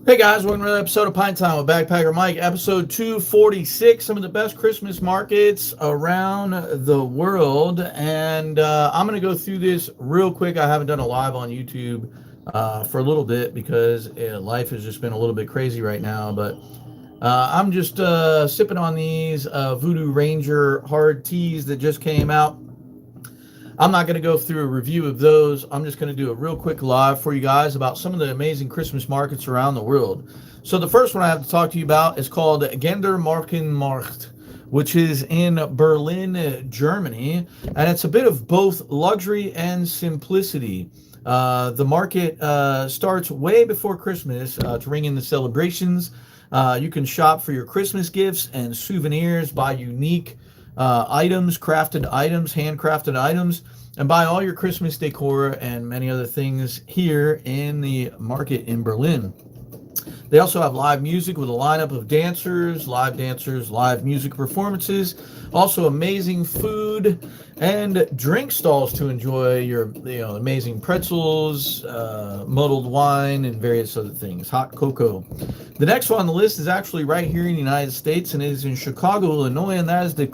Hey guys, welcome to another episode of Pint Time with Backpacker Mike, episode 246. Some of the best Christmas markets around the world, and I'm going to go through this real quick. I haven't done a live on YouTube for a little bit because life has just been a little bit crazy right now. But I'm just sipping on these Voodoo Ranger hard teas that just came out. I'm not going to go through a review of those. I'm just going to do a real quick live for you guys about some of the amazing Christmas markets around the world. So the first one I have to talk to you about is called Gendermarkenmarkt, which is in Berlin, Germany, and it's a bit of both luxury and simplicity. The market starts way before Christmas to ring in the celebrations. You can shop for your Christmas gifts and souvenirs, buy unique items, crafted items, handcrafted items, and buy all your Christmas decor and many other things here in the market in Berlin. They also have live music with a lineup of dancers, live music performances, also amazing food and drink stalls to enjoy your amazing pretzels, muddled wine, and various other things, hot cocoa. The next one on the list is actually right here in the United States, and it is in Chicago, Illinois, and that is the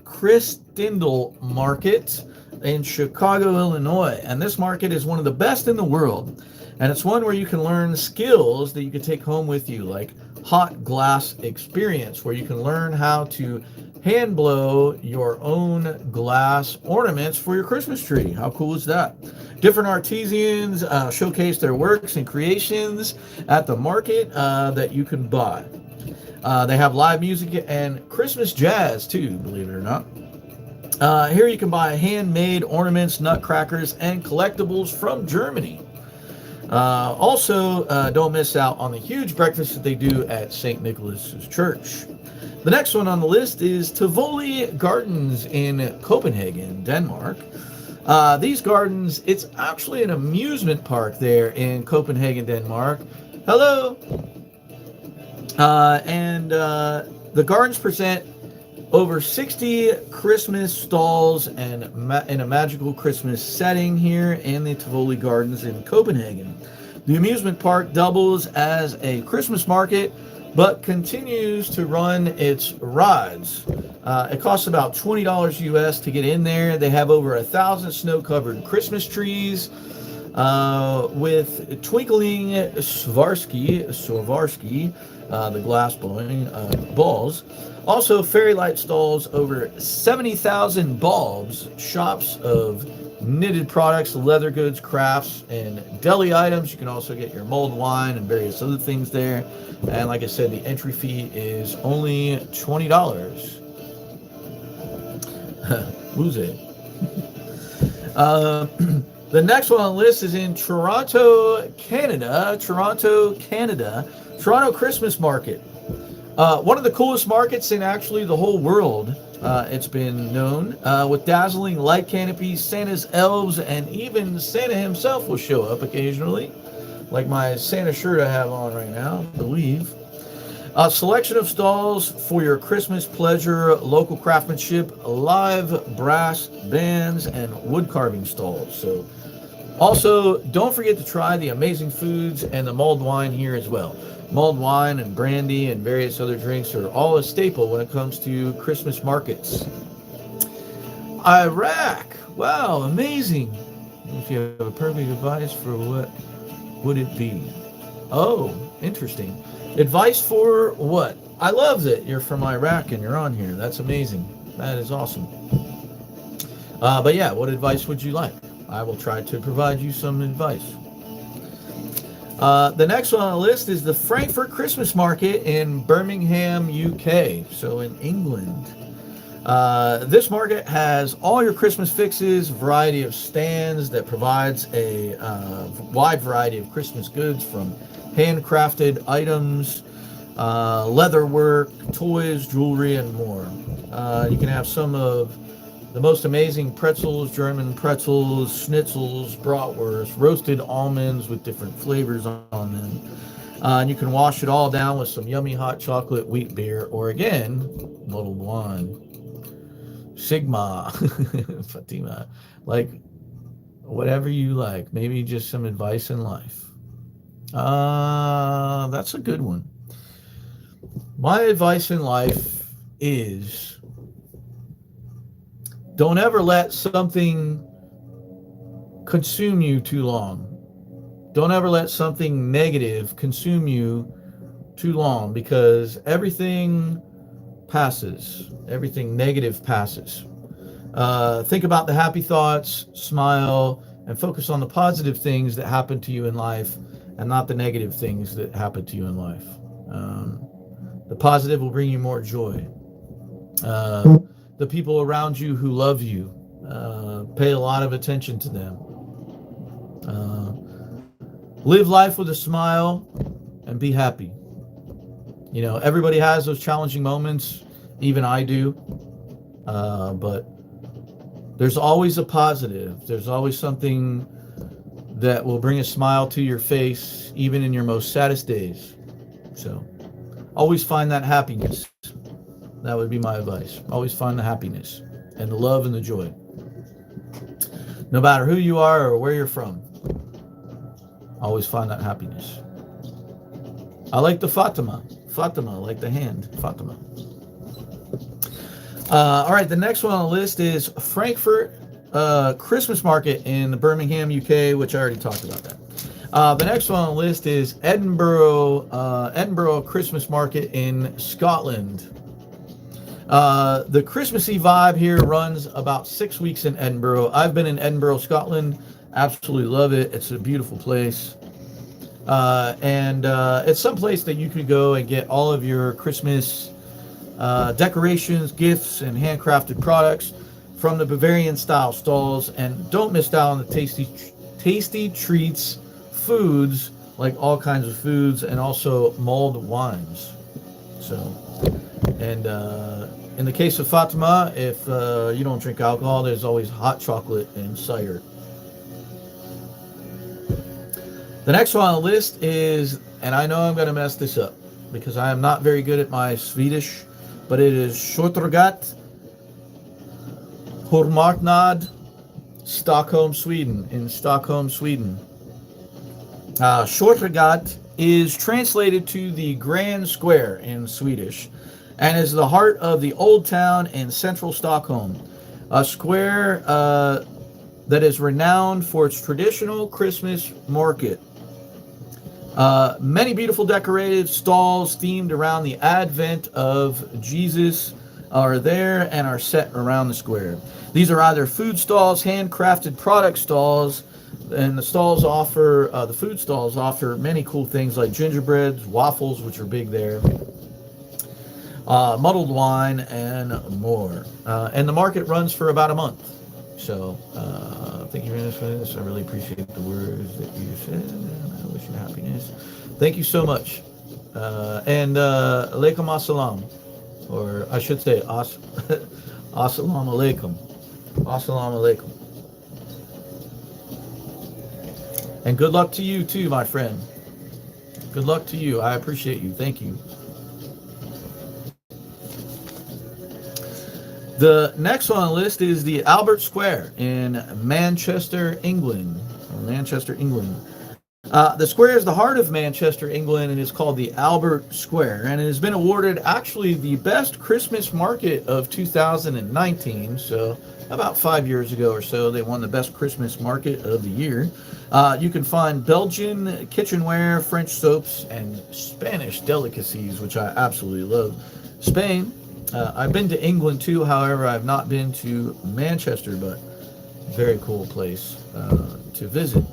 Christindle Market in Chicago, Illinois. And this market is one of the best in the world. And it's one where you can learn skills that you can take home with you, like hot glass experience, where you can learn how to hand blow your own glass ornaments for your Christmas tree. How cool is that? Different artisans showcase their works and creations at the market that you can buy. They have live music and Christmas jazz too, believe it or not. Here you can buy handmade ornaments, nutcrackers, and collectibles from Germany. Also, don't miss out on the huge breakfast that they do at St. Nicholas's Church. The next one on the list is Tivoli Gardens in Copenhagen, Denmark. These gardens, it's actually an amusement park there in Copenhagen, Denmark. Hello! The gardens present over 60 Christmas stalls and in a magical Christmas setting here in the Tivoli Gardens in Copenhagen. The amusement park doubles as a Christmas market, but continues to run its rides. It costs about $20 US to get in there. They have over 1,000 snow-covered Christmas trees with twinkling Swarovski, the glass blowing balls. Also, fairy light stalls, over 70,000 bulbs, shops of knitted products, leather goods, crafts, and deli items. You can also get your mulled wine and various other things there. And like I said, the entry fee is only $20. Who's it? The next one on the list is in Toronto, Canada. Toronto Christmas Market. One of the coolest markets in actually the whole world, it's been known, with dazzling light canopies, Santa's elves, and even Santa himself will show up occasionally, like my Santa shirt I have on right now, I believe. A selection of stalls for your Christmas pleasure, local craftsmanship, live brass bands, and wood carving stalls. So, also, don't forget to try the amazing foods and the mulled wine here as well. Mulled wine and brandy and various other drinks are all a staple when it comes to Christmas markets. Iraq. Wow, amazing. If you have a perfect advice for what would it be? Oh, interesting. Advice for what? I love that you're from Iraq and you're on here. That's amazing. That is awesome. But yeah, what advice would you like? I will try to provide you some advice. The next one on the list is the Frankfurt Christmas Market in Birmingham, UK, so in England. This market has all your Christmas fixes, variety of stands that provides a wide variety of Christmas goods from handcrafted items, leather work, toys, jewelry, and more. You can have some of the most amazing pretzels, German pretzels, schnitzels, bratwurst, roasted almonds with different flavors on them. And you can wash it all down with some yummy hot chocolate, wheat beer, or again, muddled wine. Sigma, Fatima, like whatever you like. Maybe just some advice in life. That's a good one. My advice in life is don't ever let something consume you too long. Don't ever let something negative consume you too long, because everything passes. Everything negative passes. Think about the happy thoughts, smile, and focus on the positive things that happen to you in life and not the negative things that happen to you in life. Um, the positive will bring you more joy. The people around you who love you, pay a lot of attention to them. Uh, Live life with a smile and be happy. You know, everybody has those challenging moments. Even I do. But there's always a positive. There's always something that will bring a smile to your face, even in your most saddest days. So always find that happiness. That would be my advice. Always find the happiness and the love and the joy. No matter who you are or where you're from, always find that happiness. I like the Fatima. Fatima, like the hand. Fatima. All right, the next one on the list is Frankfurt Christmas Market in Birmingham, UK, which I already talked about that. The next one on the list is Edinburgh Christmas Market in Scotland. The Christmassy vibe here runs about 6 weeks in Edinburgh. I've been in Edinburgh, Scotland. Absolutely love it. It's a beautiful place. And it's some place that you could go and get all of your Christmas decorations, gifts, and handcrafted products from the Bavarian style stalls. And don't miss out on the tasty treats, foods, like all kinds of foods, and also mulled wines. So, and in the case of Fatima, if you don't drink alcohol, there's always hot chocolate and cider. The next one on the list is, and I know I'm going to mess this up because I am not very good at my Swedish, but it is Shortregat Hormarknad, Stockholm, Sweden. In Stockholm, Sweden. Shortregat is translated to the Grand Square in Swedish and is the heart of the Old Town in central Stockholm. A square that is renowned for its traditional Christmas market. Many beautiful decorated stalls themed around the advent of Jesus are there and are set around the square. These are either food stalls, handcrafted product stalls, and the food stalls offer many cool things like gingerbreads, waffles, which are big there, muddled wine, and more. And the market runs for about a month. So, thank you very much for this. I really appreciate the words that you said. I wish you happiness. Thank you so much. And alaikum assalam, or I should say assalamu alaikum. Assalamu alaikum. And good luck to you too, my friend. Good luck to you. I appreciate you. Thank you. The next one on the list is the Albert Square in Manchester, England. The square is the heart of Manchester, England, and is called the Albert Square. And it has been awarded actually the best Christmas market of 2019. So about 5 years ago or so, they won the best Christmas market of the year. You can find Belgian kitchenware, French soaps, and Spanish delicacies, which I absolutely love. Spain. I've been to England too, however, I've not been to Manchester, but very cool place to visit.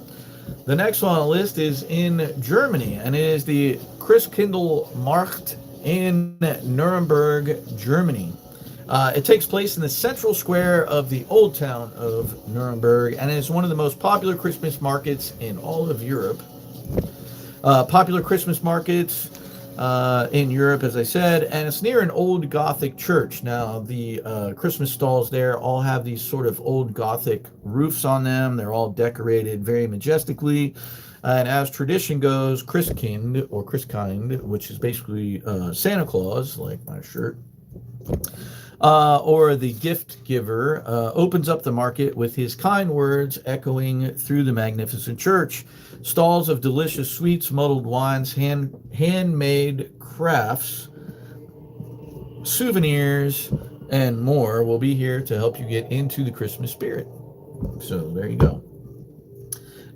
The next one on the list is in Germany, and it is the Christkindlmarkt in Nuremberg, Germany. It takes place in the central square of the old town of Nuremberg, and is one of the most popular Christmas markets in all of Europe. Popular Christmas markets in Europe, as I said, and it's near an old Gothic church. Now, the Christmas stalls there all have these sort of old Gothic roofs on them. They're all decorated very majestically. And as tradition goes, Christkind, or Christkind, which is basically Santa Claus, like my shirt, or the gift giver, opens up the market with his kind words echoing through the magnificent church. Stalls of delicious sweets, muddled wines, handmade crafts, souvenirs, and more will be here to help you get into the Christmas spirit. So there you go.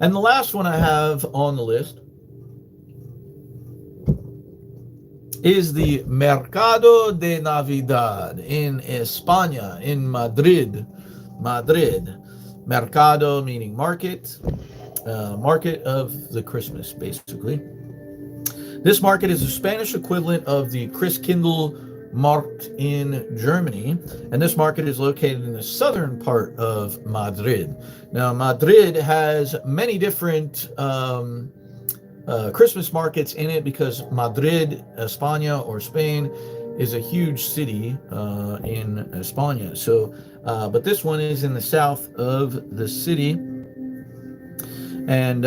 And the last one I have on the list is the Mercado de Navidad in España, in Madrid. Mercado meaning market, market of the Christmas, basically. This market is the Spanish equivalent of the Christkindlmarkt in Germany, and this market is located in the southern part of Madrid. Now, Madrid has many different Christmas markets in it because Madrid, España, or Spain, is a huge city in España. So, but this one is in the south of the city. And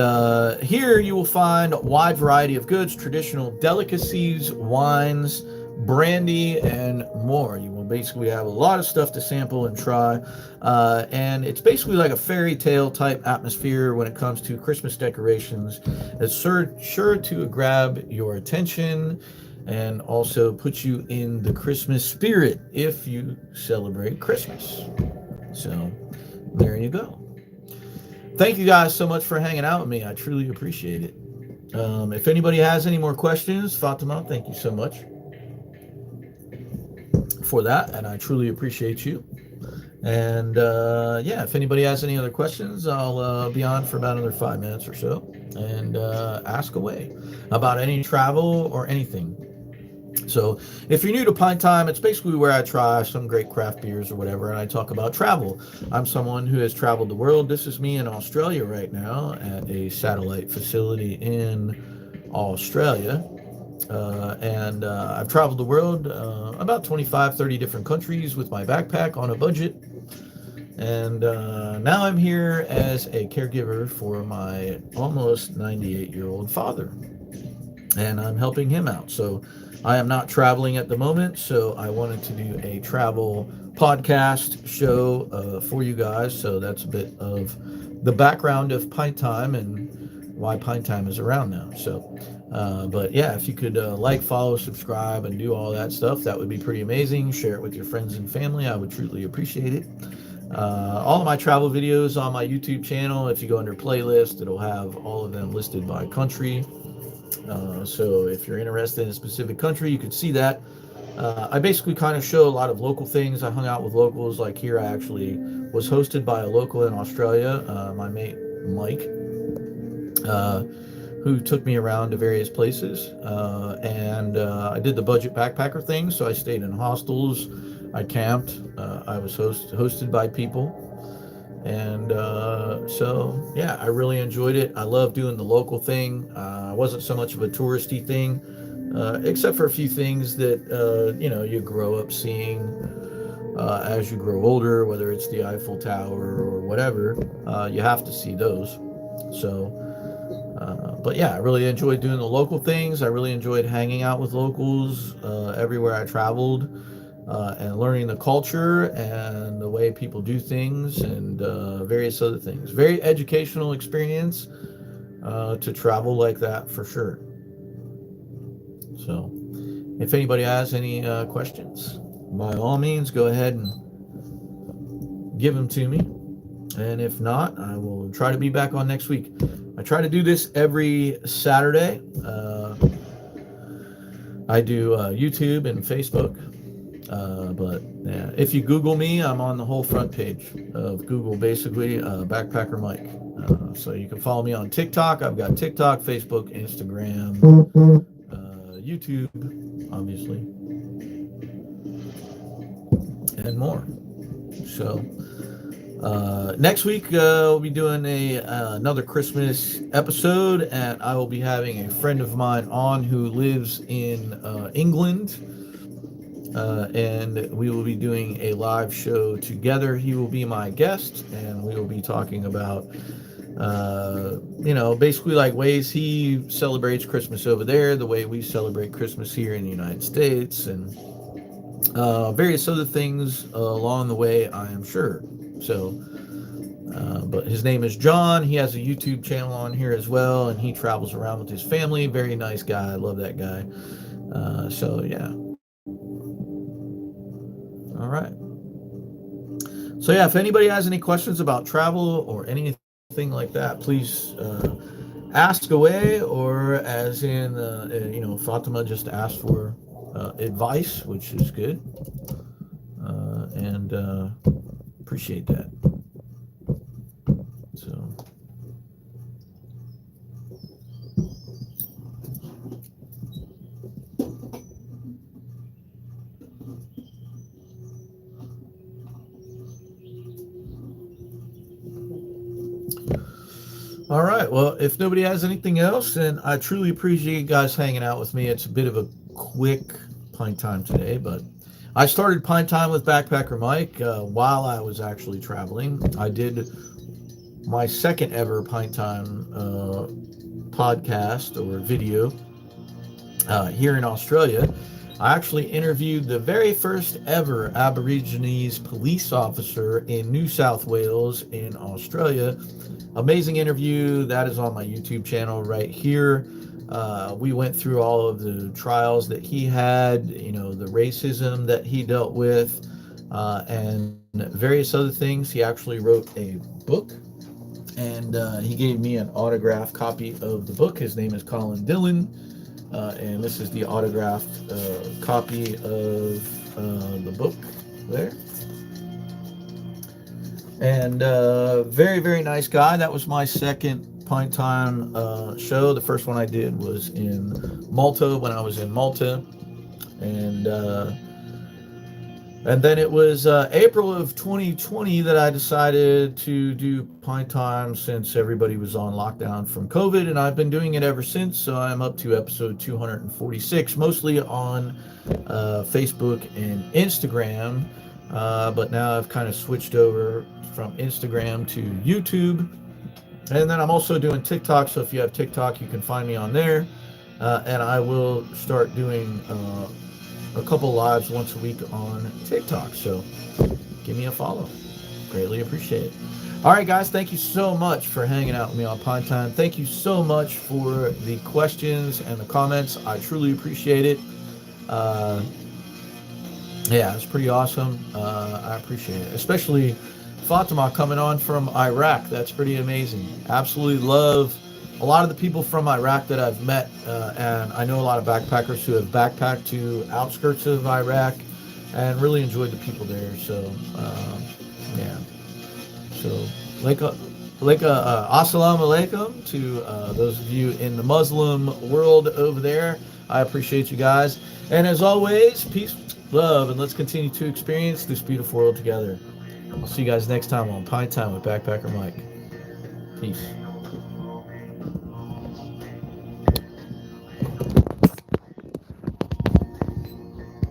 here you will find a wide variety of goods, traditional delicacies, wines, brandy, and more. You will basically have a lot of stuff to sample and try. And it's basically like a fairy tale type atmosphere when it comes to Christmas decorations. It's sure to grab your attention and also put you in the Christmas spirit if you celebrate Christmas. So there you go. Thank you guys so much for hanging out with me. I truly appreciate it. If anybody has any more questions, Fatima, thank you so much for that, and I truly appreciate you. And yeah, if anybody has any other questions, I'll be on for about another 5 minutes or so and ask away about any travel or anything. So if you're new to Pint Time, it's basically where I try some great craft beers or whatever, and I talk about travel. I'm someone who has traveled the world. This is me in Australia right now at a satellite facility in Australia. And I've traveled the world, about 25, 30 different countries with my backpack on a budget. And now I'm here as a caregiver for my almost 98-year-old father. And I'm helping him out. So I am not traveling at the moment, so I wanted to do a travel podcast show for you guys. So that's a bit of the background of Pint Time and why Pint Time is around now. So, but yeah, if you could like, follow, subscribe, and do all that stuff, that would be pretty amazing. Share it with your friends and family. I would truly appreciate it. All of my travel videos on my YouTube channel, if you go under playlist, it'll have all of them listed by country. So if you're interested in a specific country, you can see that. I basically kind of show a lot of local things. I hung out with locals. Like here, I actually was hosted by a local in Australia, my mate Mike, who took me around to various places. And I did the budget backpacker thing, so I stayed in hostels. I camped. I was hosted by people. And so, yeah, I really enjoyed it. I love doing the local thing. It wasn't so much of a touristy thing, except for a few things that, you know, you grow up seeing as you grow older, whether it's the Eiffel Tower or whatever. You have to see those. So, but yeah, I really enjoyed doing the local things. I really enjoyed hanging out with locals everywhere I traveled. And learning the culture and the way people do things and various other things. Very educational experience to travel like that for sure. So if anybody has any questions, by all means, go ahead and give them to me. And if not, I will try to be back on next week. I try to do this every Saturday. I do YouTube and Facebook. But yeah, if you Google me, I'm on the whole front page of Google, basically, Backpacker Mike. So you can follow me on TikTok. I've got TikTok, Facebook, Instagram, YouTube, obviously, and more. So next week we'll be doing another Christmas episode, and I will be having a friend of mine on who lives in England. And we will be doing a live show together. He will be my guest, and we will be talking about, you know, basically like ways he celebrates Christmas over there, the way we celebrate Christmas here in the United States, and various other things along the way, I am sure. So, but his name is John. He has a YouTube channel on here as well, and he travels around with his family. Very nice guy. I love that guy. So, yeah. All right. So, yeah, if anybody has any questions about travel or anything like that, please ask away, or as in, Fatima just asked for advice, which is good. And appreciate that. So, all right. Well, if nobody has anything else, then I truly appreciate you guys hanging out with me. It's a bit of a quick pint time today, but I started Pint Time with Backpacker Mike while I was actually traveling. I did my second ever Pint Time podcast or video here in Australia. I actually interviewed the very first ever Aborigines police officer in New South Wales in Australia. Amazing interview. That is on my YouTube channel right here. We went through all of the trials that he had, the racism that he dealt with, and various other things. He actually wrote a book, and he gave me an autographed copy of the book. His name is Colin Dillon, and this is the autographed copy of the book there. And very, very nice guy. That was my second Pint Time show. The first one I did was in Malta when I was in Malta, and then it was April of 2020 that I decided to do Pint Time, since everybody was on lockdown from COVID, and I've been doing it ever since. So I'm up to episode 246, mostly on Facebook and Instagram, but now I've kind of switched over from Instagram to YouTube. And then I'm also doing TikTok, so if you have TikTok, you can find me on there. And I will start doing a couple lives once a week on TikTok. So give me a follow. Greatly appreciate it. All right, guys, thank you so much for hanging out with me on Pint Time. Thank you so much for the questions and the comments. I truly appreciate it. Yeah, it's pretty awesome. I appreciate it, especially Fatima coming on from Iraq. That's pretty amazing. Absolutely love a lot of the people from Iraq that I've met, and I know a lot of backpackers who have backpacked to outskirts of Iraq and really enjoyed the people there. So, yeah. So, assalamu alaikum to those of you in the Muslim world over there. I appreciate you guys. And as always, peace, love, and let's continue to experience this beautiful world together. I'll see you guys next time on Pint Time with Backpacker Mike. Peace.